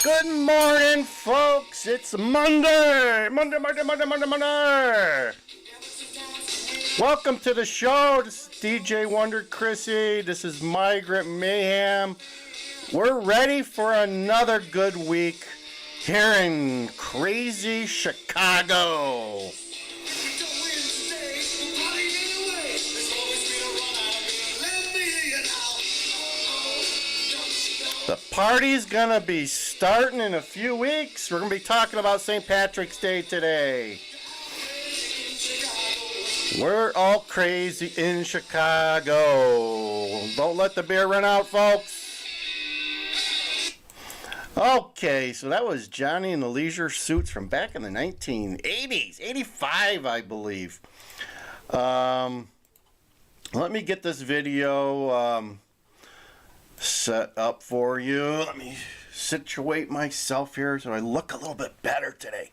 Good morning, folks. It's Monday. Monday. Welcome to the show. This is DJ Wonder Chrissy. This is Migrant Mayhem. We're ready for another good week here in crazy Chicago. The party's gonna be starting in a few weeks. We're gonna be talking about St. Patrick's Day today. We're all crazy in Chicago. Don't let the beer run out, folks. Okay, so that was Johnny and the Leisure Suits from back in the 1980s. 85, I believe. Let me get this video set up for you. Let me situate myself here so I look a little bit better today.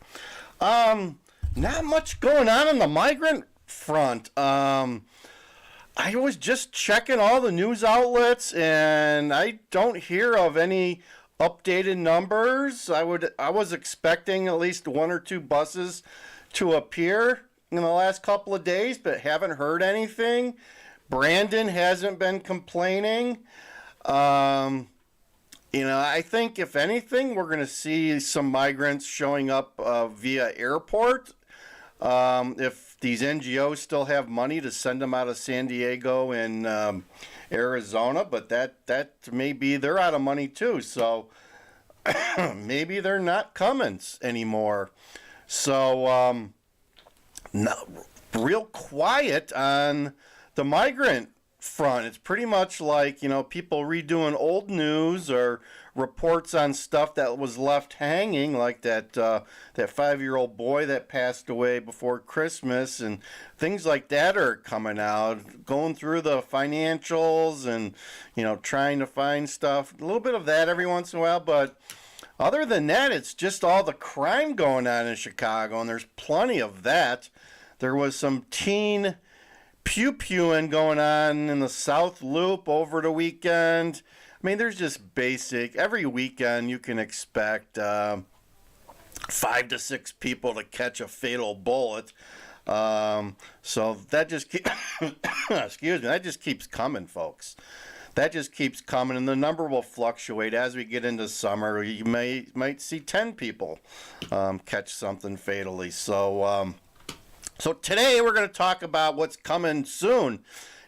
Not much going on the migrant front. I was just checking all the news outlets and I don't hear of any updated numbers. I was expecting at least one or two buses to appear in the last couple of days, but haven't heard anything. Brandon hasn't been complaining. I think if anything, we're going to see some migrants showing up via airport. If these NGOs still have money to send them out of San Diego and Arizona, but that may be they're out of money too. So maybe they're not coming anymore. So real quiet on the migrant front. It's pretty much like, people redoing old news or reports on stuff that was left hanging, like that 5-year-old boy that passed away before Christmas, and things like that are coming out, going through the financials and, trying to find stuff. A little bit of that every once in a while, but other than that, it's just all the crime going on in Chicago, and there's plenty of that. There was some teen pew-pewing going on in the South Loop over the weekend. I mean, there's just basic. Every weekend you can expect 5 to 6 people to catch a fatal bullet. So that just that just keeps coming, folks. That just keeps coming, and the number will fluctuate as we get into summer. You might see 10 people catch something fatally. So today we're going to talk about what's coming soon.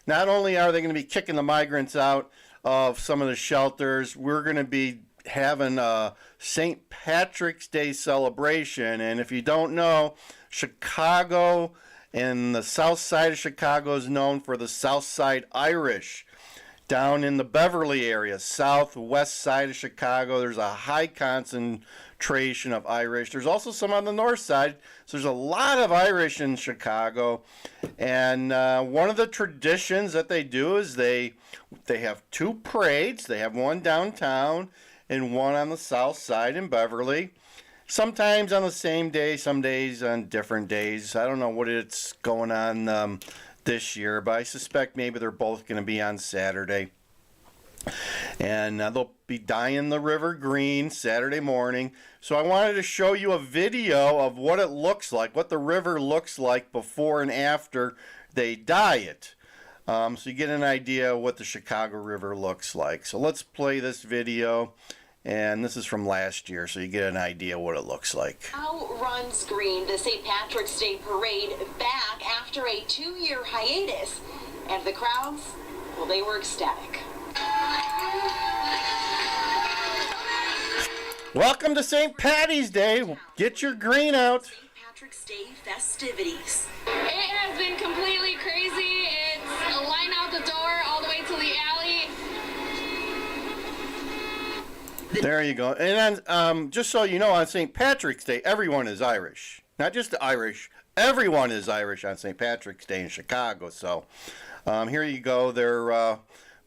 Not only are they going to be kicking the migrants out of some of the shelters, we're going to be having a St. Patrick's Day celebration. And if you don't know, Chicago and the south side of Chicago is known for the South Side Irish. Down in the Beverly area, southwest side of Chicago, there's a high concentration of Irish. There's also some on the north side, so there's a lot of Irish in Chicago. And one of the traditions that they do is they have 2 parades. They have one downtown and one on the south side in Beverly. Sometimes on the same day, some days on different days. I don't know what it's going on this year, but I suspect maybe they're both going to be on Saturday. And they'll be dyeing the river green Saturday morning. So I wanted to show you a video of what it looks like, what the river looks like before and after they dye it. So you get an idea of what the Chicago River looks like. So let's play this video. And this is from last year, so you get an idea what it looks like. Now runs green the St. Patrick's Day parade back after a 2-year hiatus. And the crowds, well, they were ecstatic. Welcome to St. Patty's Day. Get your green out. St. Patrick's Day festivities. It has been completely crazy. It's a line out the door all the way to the alley. There you go. And then, just so you know, on St. Patrick's Day, everyone is Irish. Not just the Irish. Everyone is Irish on St. Patrick's Day in Chicago. So here you go. They're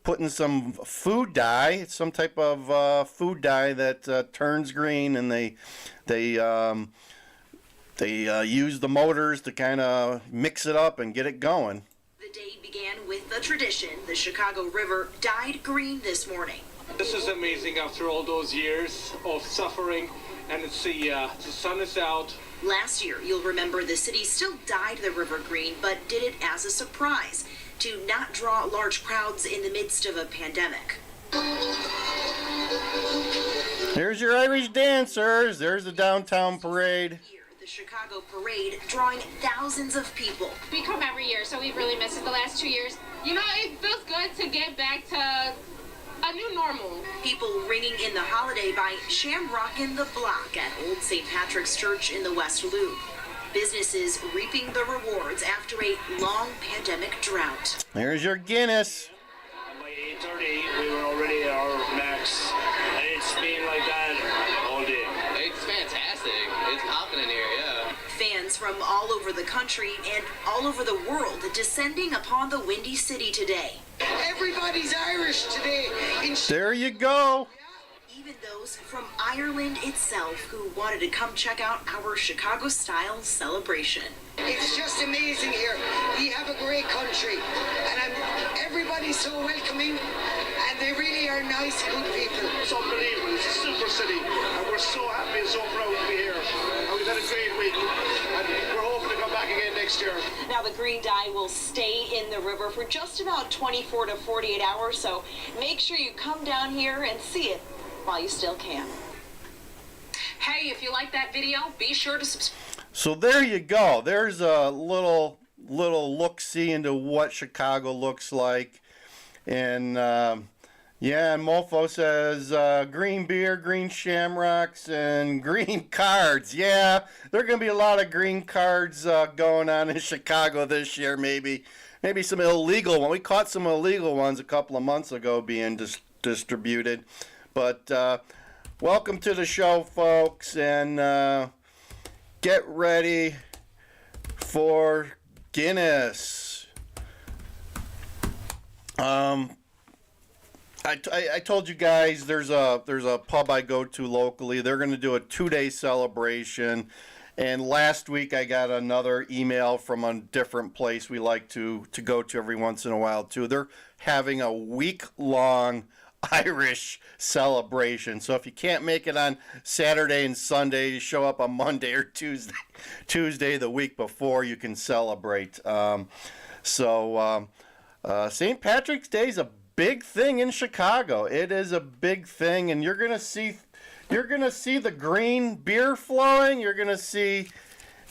putting some food dye. It's some type of food dye that turns green, and they use the motors to kind of mix it up and get it going. The day began with the tradition. The Chicago River dyed green this morning. This is amazing after all those years of suffering, and it's the sun is out. Last year, you'll remember the city still dyed the river green, but did it as a surprise to not draw large crowds in the midst of a pandemic. There's your Irish dancers. There's the downtown parade. The Chicago parade drawing thousands of people. We come every year, so we've really missed it the last 2 years. You know, it feels good to get back to a new normal. People ringing in the holiday by shamrocking the block at Old St. Patrick's Church in the West Loop. Businesses reaping the rewards after a long pandemic drought. There's your Guinness. By 8:30, we were already at our max, and it's been like that all day. It's fantastic. It's popping in here, yeah. Fans from all over the country and all over the world descending upon the Windy City today. Everybody's Irish today. There you go. Even those from Ireland itself who wanted to come check out our Chicago-style celebration. It's just amazing here. We have a great country, and everybody's so welcoming, and they really are nice, good people. It's unbelievable. It's a super city, and we're so happy and so proud to be here. And we've had a great week, and we're hoping to come back again next year. Now the green dye will stay in the river for just about 24 to 48 hours, so make sure you come down here and see it while you still can. Hey, if you like that video, be sure to subscribe. So there you go. There's a little look-see into what Chicago looks like. And yeah, and Mofo says green beer, green shamrocks, and green cards. Yeah, there are going to be a lot of green cards going on in Chicago this year, maybe some illegal ones. We caught some illegal ones a couple of months ago being distributed. But welcome to the show, folks, and get ready for Guinness. I told you guys there's a pub I go to locally. They're going to do a 2-day celebration. And last week I got another email from a different place we like to go to every once in a while too. They're having a week-long Irish celebration. So if you can't make it on Saturday and Sunday, you show up on Monday or Tuesday the week before, you can celebrate. St. Patrick's Day is a big thing in Chicago. It is a big thing, and you're gonna see the green beer flowing. You're gonna see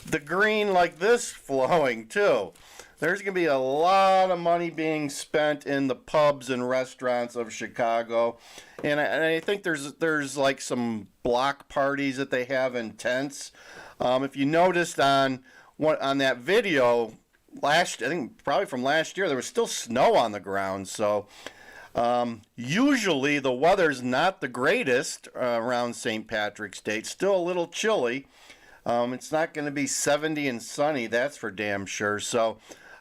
the green like this flowing too. There's going to be a lot of money being spent in the pubs and restaurants of Chicago. And I think there's like some block parties that they have in Temps. If you noticed on that video, I think probably from last year, there was still snow on the ground. So usually the weather's not the greatest around St. Patrick's Day. It's still a little chilly. It's not going to be 70 and sunny, that's for damn sure. So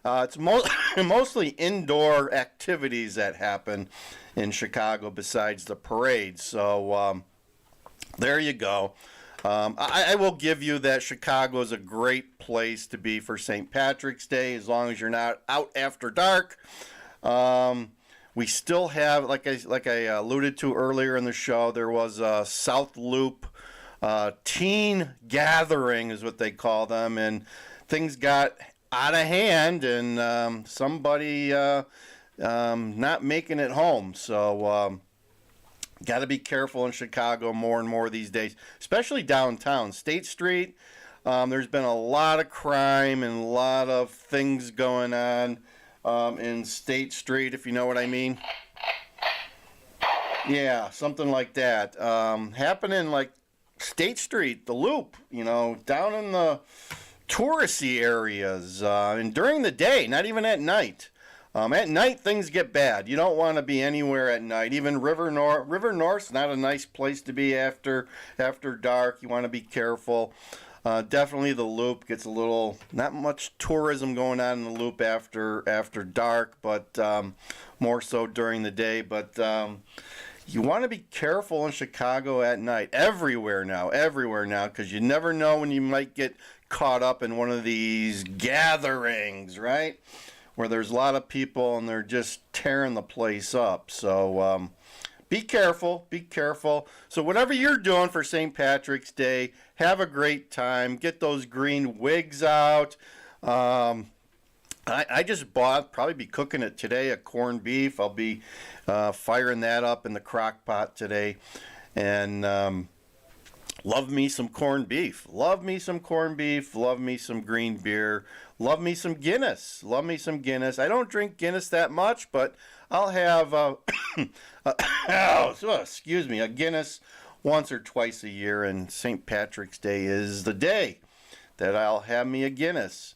it's mostly indoor activities that happen in Chicago besides the parade. So there you go. I will give you that Chicago is a great place to be for St. Patrick's Day as long as you're not out after dark. We still have, like I alluded to earlier in the show, there was a South Loop teen gathering is what they call them, and things got out of hand, and somebody not making it home. So got to be careful in Chicago more and more these days, especially downtown. State Street, there's been a lot of crime and a lot of things going on in State Street, if you know what I mean. Yeah, something like that. Happening like State Street, the Loop, down in the touristy areas, and during the day, not even at night. At night, things get bad. You don't want to be anywhere at night. Even River North's not a nice place to be after dark. You want to be careful. Definitely the Loop gets a little, not much tourism going on in the Loop after dark, but more so during the day. But you want to be careful in Chicago at night. Everywhere now, because you never know when you might get caught up in one of these gatherings, right? Where there's a lot of people and they're just tearing the place up. So be careful, be careful. So whatever you're doing for St. Patrick's Day, have a great time. Get those green wigs out. I just bought, probably be cooking it today, a corned beef. I'll be firing that up in the crock pot today. And love me some corned beef. Love me some corned beef. Love me some green beer. Love me some Guinness. Love me some Guinness. I don't drink Guinness that much, but I'll have, excuse me, a Guinness once or twice a year. And St. Patrick's Day is the day that I'll have me a Guinness.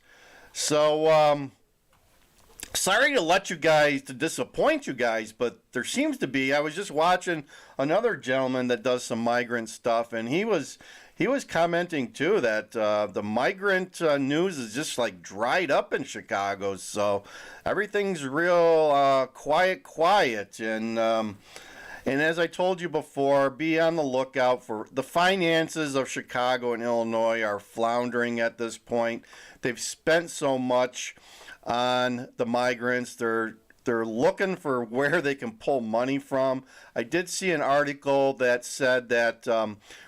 So, sorry to disappoint you guys, but there seems to be, I was just watching another gentleman that does some migrant stuff, and he was commenting too that the migrant news is just like dried up in Chicago, so everything's real quiet, and as I told you before, be on the lookout for the finances of Chicago and Illinois are floundering at this point. They've spent so much on the migrants. They're looking for where they can pull money from. I did see an article that said that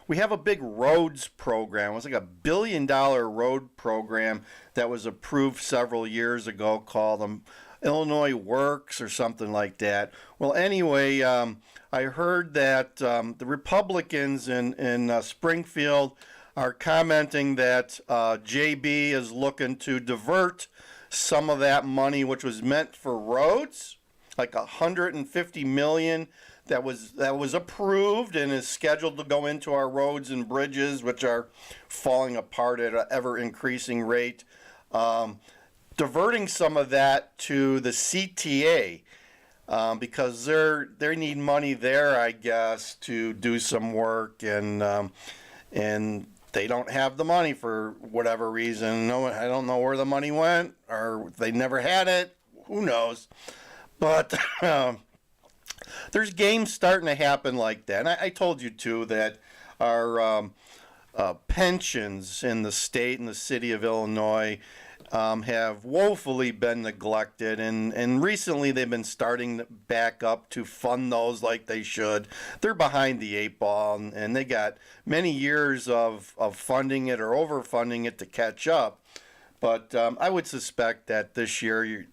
we have a big roads program. It was like $1 billion road program that was approved several years ago called Illinois Works or something like that. Well, anyway, I heard that the Republicans in Springfield are commenting that JB is looking to divert some of that money which was meant for roads, like $150 million that was approved and is scheduled to go into our roads and bridges, which are falling apart at an ever increasing rate. Diverting some of that to the CTA because they need money there, I guess, to do some work, and they don't have the money for whatever reason. No, I don't know where the money went, or they never had it. Who knows? But there's games starting to happen like that. And I told you too that our pensions in the state and the city of Illinois have woefully been neglected, and recently they've been starting back up to fund those like they should. They're behind the eight ball, and they got many years of funding it or overfunding it to catch up. But I would suspect that this year,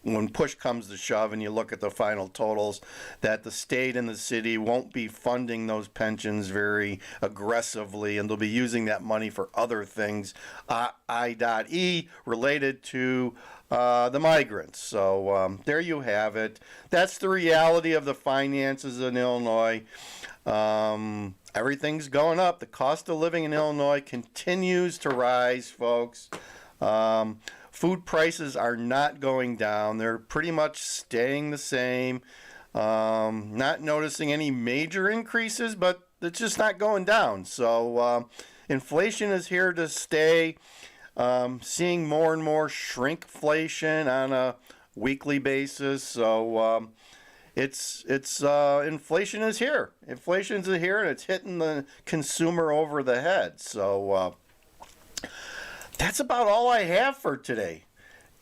when push comes to shove and you look at the final totals, that the state and the city won't be funding those pensions very aggressively, and they'll be using that money for other things, I.E. related to the migrants. So there you have it. That's the reality of the finances in Illinois. Everything's going up. The cost of living in Illinois continues to rise, folks. Food prices are not going down. They're pretty much staying the same. Not noticing any major increases, but it's just not going down. So inflation is here to stay. Seeing more and more shrinkflation on a weekly basis. So it's inflation is here. Inflation's here, and it's hitting the consumer over the head. So that's about all I have for today.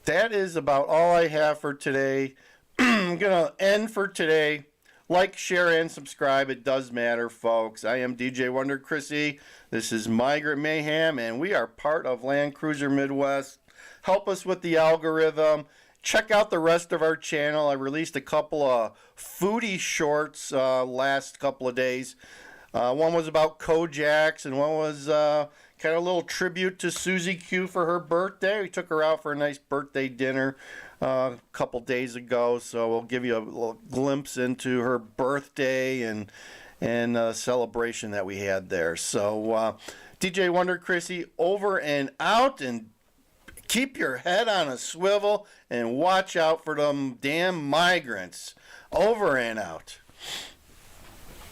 That is about all I have for today. I'm going to end for today. Like, share, and subscribe. It does matter, folks. I am DJ Wonder Chrissy. This is Migrant Mayhem, and we are part of Land Cruiser Midwest. Help us with the algorithm. Check out the rest of our channel. I released a couple of foodie shorts last couple of days. One was about Kojaks, and one was kind of a little tribute to Susie Q for her birthday. We took her out for a nice birthday dinner a couple days ago, so we'll give you a little glimpse into her birthday and celebration that we had there. So DJ Wonder Chrissy over and out, and keep your head on a swivel and watch out for them damn migrants. Over and out.